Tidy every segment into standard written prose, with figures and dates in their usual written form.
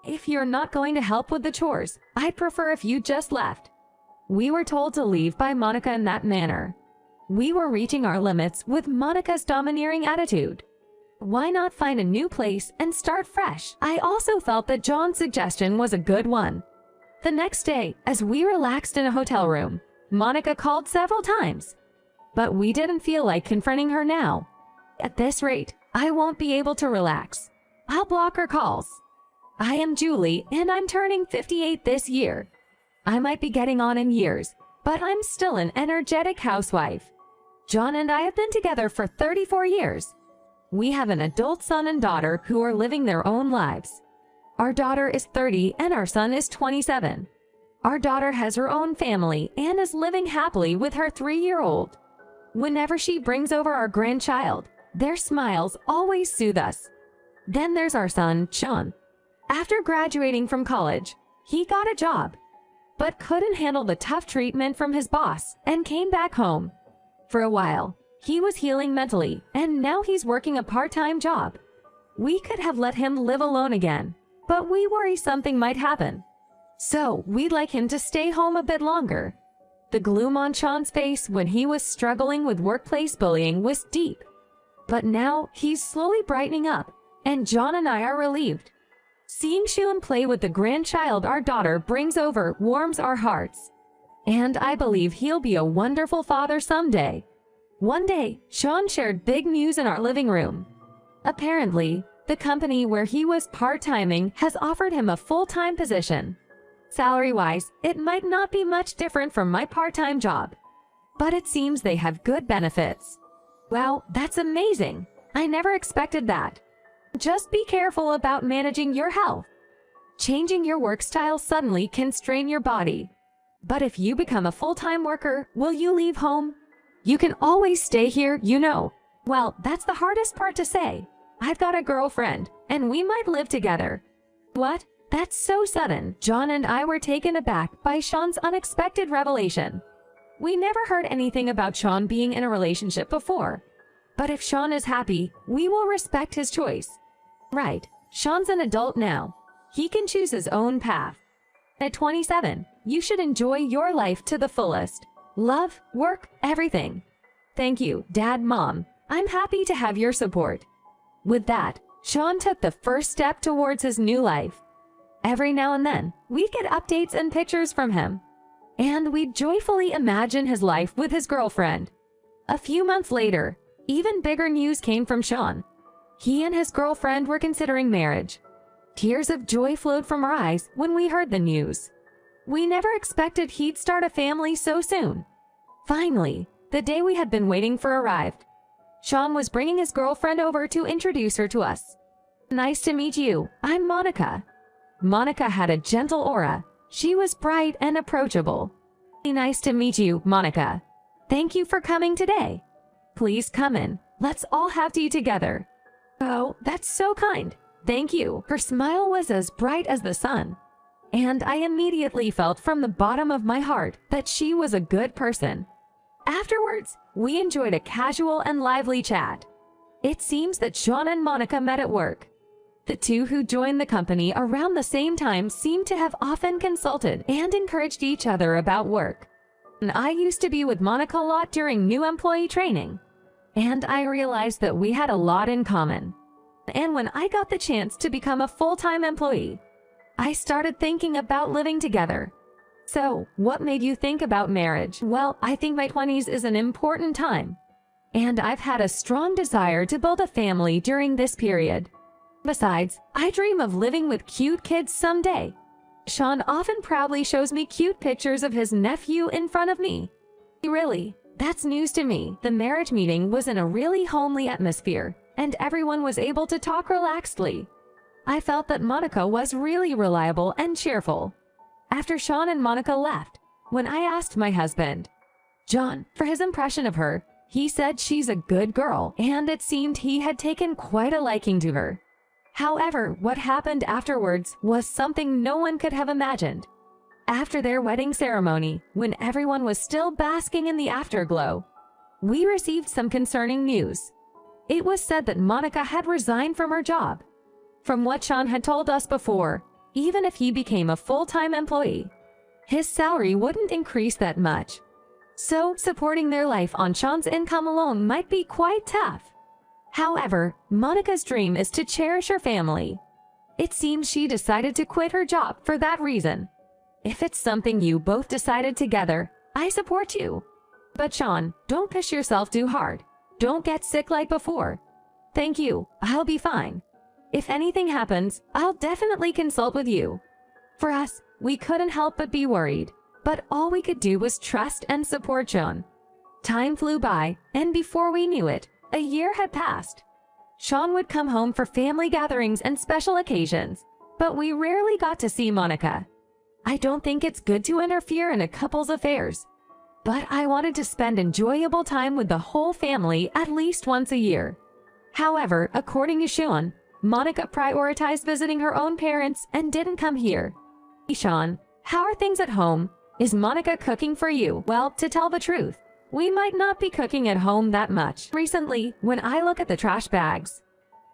If you're not going to help with the chores, I'd prefer if you just left. We were told to leave by Monica in that manner. We were reaching our limits with Monica's domineering attitude. Why not find a new place and start fresh? I also felt that John's suggestion was a good one. The next day, as we relaxed in a hotel room, Monica called several times. But we didn't feel like confronting her now. At this rate, I won't be able to relax. I'll block her calls. I am Julie, and I'm turning 58 this year. I might be getting on in years, but I'm still an energetic housewife. John and I have been together for 34 years. We have an adult son and daughter who are living their own lives. Our daughter is 30 and our son is 27. Our daughter has her own family and is living happily with her 3-year-old. Whenever she brings over our grandchild, their smiles always soothe us. Then there's our son, Sean. After graduating from college, he got a job, but couldn't handle the tough treatment from his boss and came back home. For a while, he was healing mentally, and now he's working a part-time job. We could have let him live alone again, but we worry something might happen. So we'd like him to stay home a bit longer. The gloom on Sean's face when he was struggling with workplace bullying was deep. But now he's slowly brightening up, and John and I are relieved. Seeing Sean play with the grandchild our daughter brings over warms our hearts. And I believe he'll be a wonderful father someday. One day, Sean shared big news in our living room. Apparently, the company where he was part-timing has offered him a full-time position. Salary-wise, it might not be much different from my part-time job, but it seems they have good benefits. Wow, that's amazing. I never expected that. Just be careful about managing your health. Changing your work style suddenly can strain your body. But if you become a full-time worker, will you leave home? You can always stay here, you know. Well, that's the hardest part to say. I've got a girlfriend, and we might live together. What? That's so sudden. John and I were taken aback by Sean's unexpected revelation. We never heard anything about Sean being in a relationship before. But if Sean is happy, we will respect his choice. Right, Sean's an adult now. He can choose his own path. At 27, you should enjoy your life to the fullest. Love, work, everything. Thank you, Dad, Mom. I'm happy to have your support. With that, Sean took the first step towards his new life. Every now and then, we'd get updates and pictures from him. And we'd joyfully imagine his life with his girlfriend. A few months later, even bigger news came from Sean. He and his girlfriend were considering marriage. Tears of joy flowed from our eyes when we heard the news. We never expected he'd start a family so soon. Finally, the day we had been waiting for arrived. Sean was bringing his girlfriend over to introduce her to us. Nice to meet you, I'm Monica. Monica had a gentle aura. She was bright and approachable. Nice to meet you, Monica. Thank you for coming today. Please come in. Let's all have tea together. Oh, that's so kind. Thank you. Her smile was as bright as the sun. And I immediately felt from the bottom of my heart that she was a good person. Afterwards, we enjoyed a casual and lively chat. It seems that Sean and Monica met at work. The two who joined the company around the same time seemed to have often consulted and encouraged each other about work. And I used to be with Monica a lot during new employee training. And I realized that we had a lot in common. And when I got the chance to become a full-time employee, I started thinking about living together. So, what made you think about marriage? Well, I think my 20s is an important time. And I've had a strong desire to build a family during this period. Besides, I dream of living with cute kids someday. Sean often proudly shows me cute pictures of his nephew in front of me. Really, that's news to me. The marriage meeting was in a really homely atmosphere, and everyone was able to talk relaxedly. I felt that Monica was really reliable and cheerful. After Sean and Monica left, when I asked my husband, John, for his impression of her, he said she's a good girl, and it seemed he had taken quite a liking to her. However, what happened afterwards was something no one could have imagined. After their wedding ceremony, when everyone was still basking in the afterglow, we received some concerning news. It was said that Monica had resigned from her job. From what Sean had told us before, even if he became a full-time employee. His salary wouldn't increase that much. So, supporting their life on Sean's income alone might be quite tough. However, Monica's dream is to cherish her family. It seems she decided to quit her job for that reason. If it's something you both decided together, I support you. But Sean, don't push yourself too hard. Don't get sick like before. Thank you, I'll be fine. If anything happens, I'll definitely consult with you. For us, we couldn't help but be worried, but all we could do was trust and support Sean. Time flew by, and before we knew it, a year had passed. Sean would come home for family gatherings and special occasions, but we rarely got to see Monica. I don't think it's good to interfere in a couple's affairs, but I wanted to spend enjoyable time with the whole family at least once a year. However, according to Sean, Monica prioritized visiting her own parents and didn't come here. Sean, how are things at home? Is Monica cooking for you? Well, to tell the truth, we might not be cooking at home that much. Recently, when I look at the trash bags,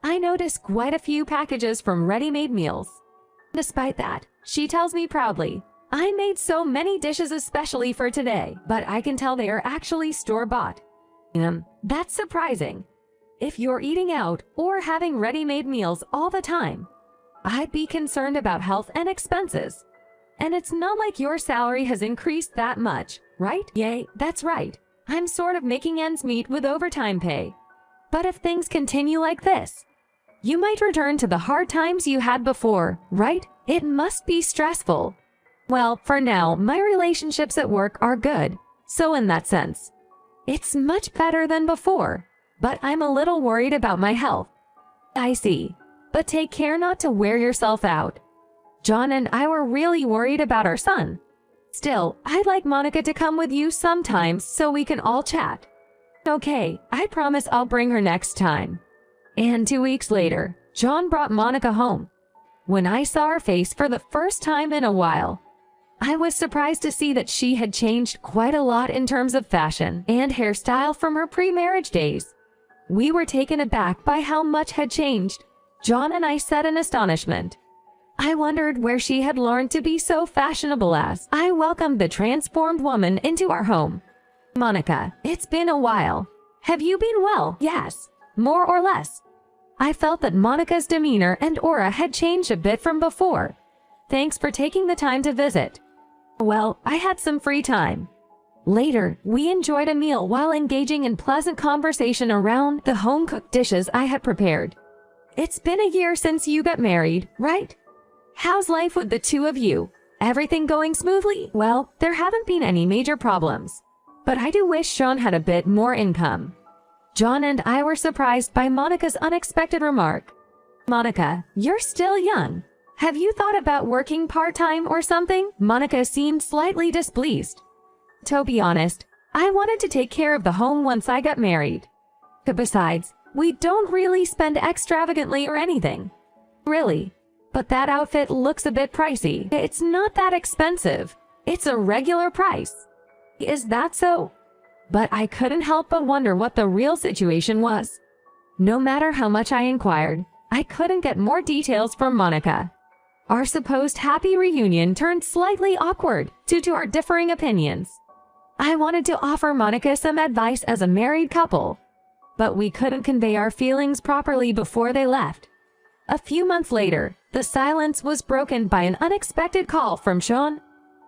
I notice quite a few packages from ready-made meals. Despite that, she tells me proudly, I made so many dishes especially for today, but I can tell they are actually store-bought. That's surprising. If you're eating out or having ready-made meals all the time, I'd be concerned about health and expenses. And it's not like your salary has increased that much, right? Yay, that's right. I'm sort of making ends meet with overtime pay. But if things continue like this, you might return to the hard times you had before, right? It must be stressful. Well, for now, my relationships at work are good, so in that sense, it's much better than before. But I'm a little worried about my health. I see. But take care not to wear yourself out. John and I were really worried about our son. Still, I'd like Monica to come with you sometimes so we can all chat. Okay, I promise I'll bring her next time. And 2 weeks later, John brought Monica home. When I saw her face for the first time in a while, I was surprised to see that she had changed quite a lot in terms of fashion and hairstyle from her pre-marriage days. We were taken aback by how much had changed. John and I said in astonishment. I wondered where she had learned to be so fashionable as I welcomed the transformed woman into our home. Monica, it's been a while. Have you been well? Yes, more or less. I felt that Monica's demeanor and aura had changed a bit from before. Thanks for taking the time to visit. Well, I had some free time. Later, we enjoyed a meal while engaging in pleasant conversation around the home-cooked dishes I had prepared. It's been a year since you got married, right? How's life with the two of you? Everything going smoothly? Well, there haven't been any major problems. But I do wish Sean had a bit more income. John and I were surprised by Monica's unexpected remark. Monica, you're still young. Have you thought about working part-time or something? Monica seemed slightly displeased. To be honest, I wanted to take care of the home once I got married. Besides, we don't really spend extravagantly or anything. Really. But that outfit looks a bit pricey. It's not that expensive. It's a regular price. Is that so? But I couldn't help but wonder what the real situation was. No matter how much I inquired, I couldn't get more details from Monica. Our supposed happy reunion turned slightly awkward due to our differing opinions. I wanted to offer Monica some advice as a married couple, but we couldn't convey our feelings properly before they left. A few months later, the silence was broken by an unexpected call from Sean.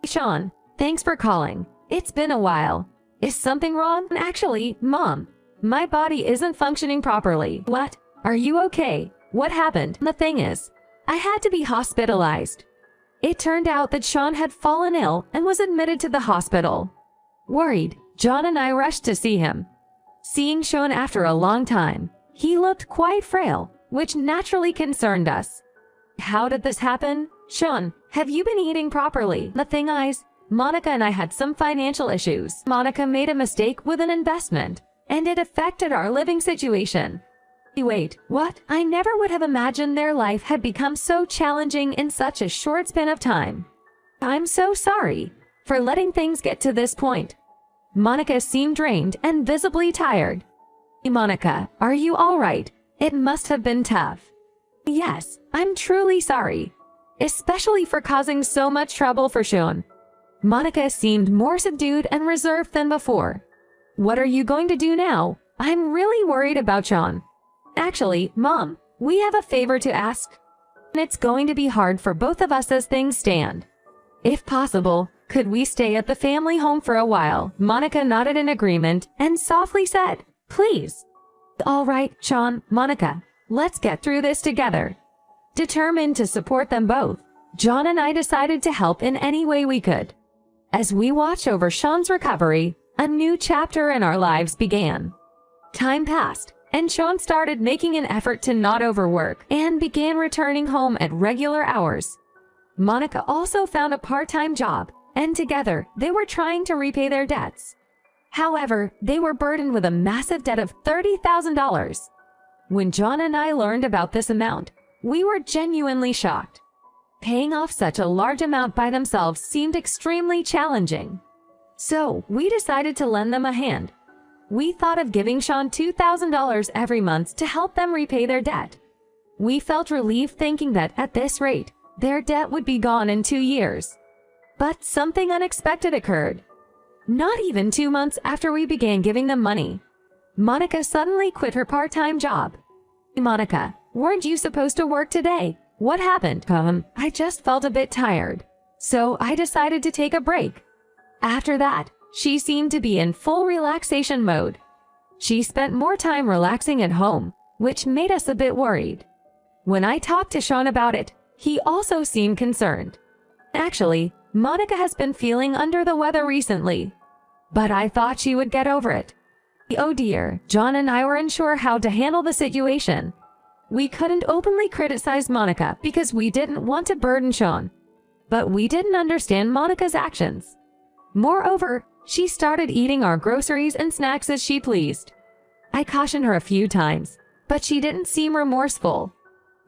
Sean, thanks for calling. It's been a while. Is something wrong? Actually, Mom, my body isn't functioning properly. What? Are you okay? What happened? The thing is, I had to be hospitalized. It turned out that Sean had fallen ill and was admitted to the hospital. Worried, John and I rushed to see him. Seeing Sean after a long time, he looked quite frail, which naturally concerned us. How did this happen? Sean, have you been eating properly? The thing is, Monica and I had some financial issues. Monica made a mistake with an investment, and it affected our living situation. Wait, what? I never would have imagined their life had become so challenging in such a short span of time. I'm so sorry for letting things get to this point. Monica seemed drained and visibly tired. Monica, are you all right? It must have been tough. Yes, I'm truly sorry. especially for causing so much trouble for Sean. Monica seemed more subdued and reserved than before. "What are you going to do now? I'm really worried about Sean." "Actually, Mom, we have a favor to ask. It's going to be hard for both of us as things stand. If possible, could we stay at the family home for a while?" Monica nodded in agreement and softly said, "Please." "All right, Sean, Monica, let's get through this together." Determined to support them both, John and I decided to help in any way we could. As we watched over Sean's recovery, a new chapter in our lives began. Time passed, and Sean started making an effort to not overwork and began returning home at regular hours. Monica also found a part-time job, and together they were trying to repay their debts. However, they were burdened with a massive debt of $30,000. When John and I learned about this amount, we were genuinely shocked. Paying off such a large amount by themselves seemed extremely challenging. So, we decided to lend them a hand. We thought of giving Sean $2,000 every month to help them repay their debt. We felt relieved thinking that at this rate, their debt would be gone in 2 years. But something unexpected occurred. Not even 2 months after we began giving them money, Monica suddenly quit her part-time job. "Monica, weren't you supposed to work today? What happened?" I just felt a bit tired, so I decided to take a break." After that, she seemed to be in full relaxation mode. She spent more time relaxing at home, which made us a bit worried. When I talked to Sean about it, he also seemed concerned. Actually, Monica has been feeling under the weather recently, but I thought she would get over it. Oh dear, John and I were unsure how to handle the situation. We couldn't openly criticize Monica because we didn't want to burden Sean, but we didn't understand Monica's actions. Moreover, she started eating our groceries and snacks as she pleased. I cautioned her a few times, but she didn't seem remorseful.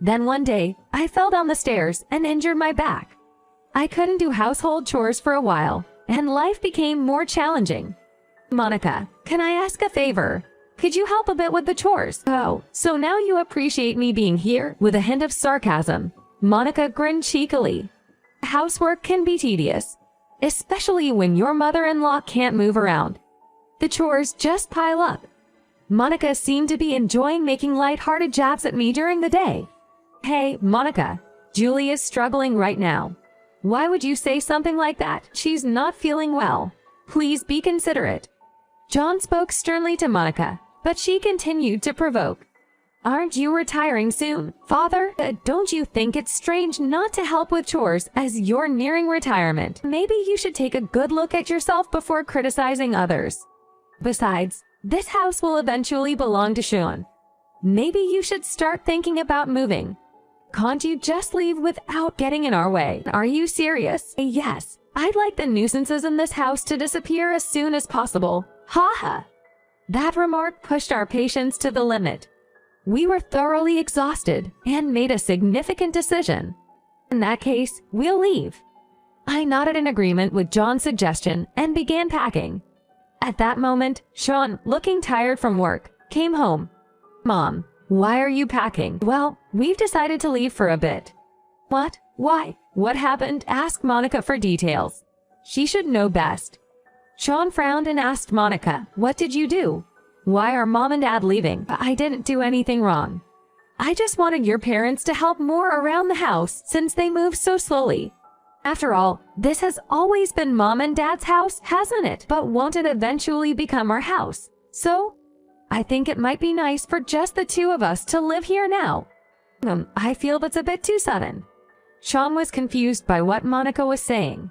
Then one day, I fell down the stairs and injured my back. I couldn't do household chores for a while, and life became more challenging. "Monica, can I ask a favor? Could you help a bit with the chores?" "Oh, so now you appreciate me being here?" With a hint of sarcasm, Monica grinned cheekily. "Housework can be tedious, especially when your mother-in-law can't move around. The chores just pile up." Monica seemed to be enjoying making light-hearted jabs at me during the day. "Hey, Monica, Julie is struggling right now. Why would you say something like that? She's not feeling well. Please be considerate." John spoke sternly to Monica, but she continued to provoke. "Aren't you retiring soon, Father? Don't you think it's strange not to help with chores as you're nearing retirement? Maybe you should take a good look at yourself before criticizing others. Besides, this house will eventually belong to Sean. Maybe you should start thinking about moving. Can't you just leave without getting in our way?" "Are you serious?" "Yes, I'd like the nuisances in this house to disappear as soon as possible." Ha ha. That remark pushed our patience to the limit. We were thoroughly exhausted and made a significant decision. "In that case, we'll leave." I nodded in agreement with John's suggestion and began packing. At that moment, Sean, looking tired from work, came home. "Mom, why are you packing?" "Well, we've decided to leave for a bit." "What? Why? What happened?" Asked Monica for details. She should know best. Sean frowned and asked Monica, "What did you do? Why are Mom and Dad leaving?" "I didn't do anything wrong. I just wanted your parents to help more around the house since they moved so slowly. After all, this has always been Mom and Dad's house, hasn't it? But won't it eventually become our house? So, I think it might be nice for just the two of us to live here now." I feel that's a bit too sudden." Sean was confused by what Monica was saying.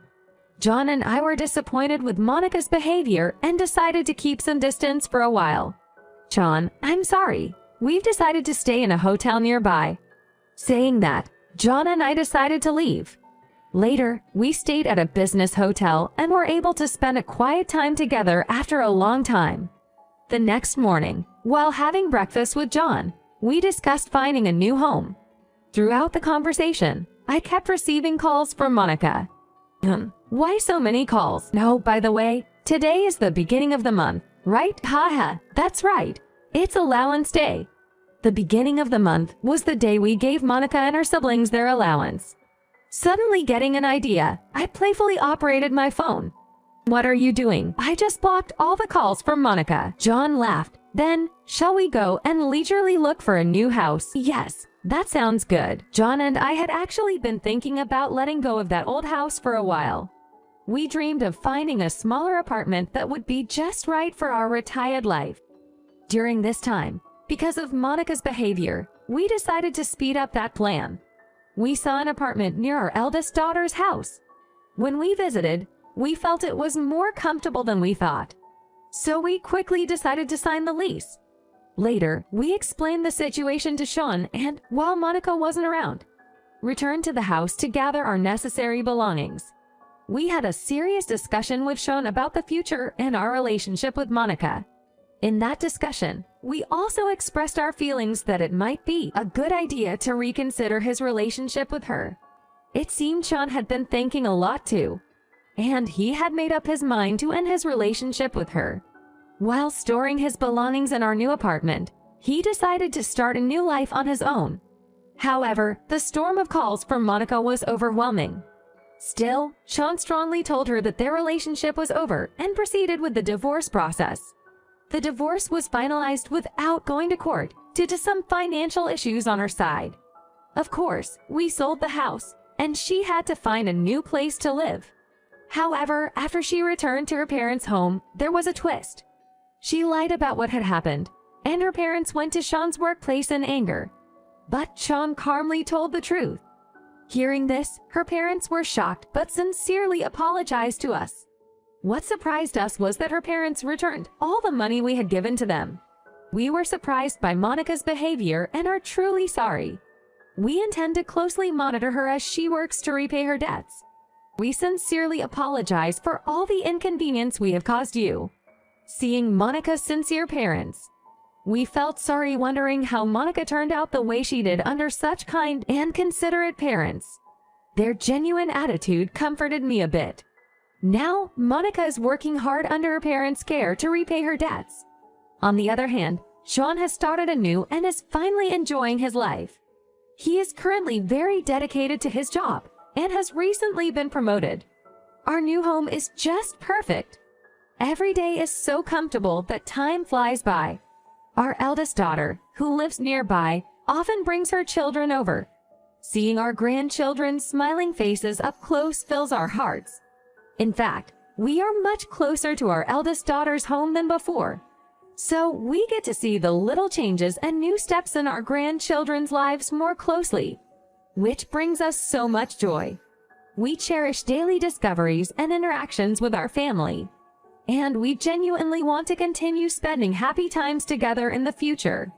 John and I were disappointed with Monica's behavior and decided to keep some distance for a while. "Sean, I'm sorry. We've decided to stay in a hotel nearby." Saying that, John and I decided to leave. Later, we stayed at a business hotel and were able to spend a quiet time together after a long time. The next morning, while having breakfast with John, we discussed finding a new home. Throughout the conversation, I kept receiving calls from Monica. Why so many calls? "No, by the way, today is the beginning of the month, right?" "Haha, that's right. It's allowance day." The beginning of the month was the day we gave Monica and her siblings their allowance. Suddenly getting an idea, I playfully operated my phone. "What are you doing? I just blocked all the calls from Monica." John laughed. "Then, shall we go and leisurely look for a new house?" "Yes, that sounds good." John and I had actually been thinking about letting go of that old house for a while. We dreamed of finding a smaller apartment that would be just right for our retired life. During this time, because of Monica's behavior, we decided to speed up that plan. We saw an apartment near our eldest daughter's house. When we visited, we felt it was more comfortable than we thought. So we quickly decided to sign the lease. Later, we explained the situation to Sean and, while Monica wasn't around, returned to the house to gather our necessary belongings. We had a serious discussion with Sean about the future and our relationship with Monica. In that discussion, we also expressed our feelings that it might be a good idea to reconsider his relationship with her. It seemed Sean had been thinking a lot too, and he had made up his mind to end his relationship with her. While storing his belongings in our new apartment, he decided to start a new life on his own. However, the storm of calls from Monica was overwhelming. Still, Sean strongly told her that their relationship was over and proceeded with the divorce process. The divorce was finalized without going to court due to some financial issues on her side. Of course, we sold the house, and she had to find a new place to live. However, after she returned to her parents' home, there was a twist. She lied about what had happened, and her parents went to Sean's workplace in anger. But Sean calmly told the truth. Hearing this, her parents were shocked but sincerely apologized to us. What surprised us was that her parents returned all the money we had given to them. We were surprised by Monica's behavior and are truly sorry. We intend to closely monitor her as she works to repay her debts. We sincerely apologize for all the inconvenience we have caused you. Seeing Monica's sincere parents, we felt sorry wondering how Monica turned out the way she did under such kind and considerate parents. Their genuine attitude comforted me a bit. Now, Monica is working hard under her parents' care to repay her debts. On the other hand, Sean has started anew and is finally enjoying his life. He is currently very dedicated to his job and has recently been promoted. Our new home is just perfect. Every day is so comfortable that time flies by. Our eldest daughter, who lives nearby, often brings her children over. Seeing our grandchildren's smiling faces up close fills our hearts. In fact, we are much closer to our eldest daughter's home than before. So we get to see the little changes and new steps in our grandchildren's lives more closely, which brings us so much joy. We cherish daily discoveries and interactions with our family, and we genuinely want to continue spending happy times together in the future.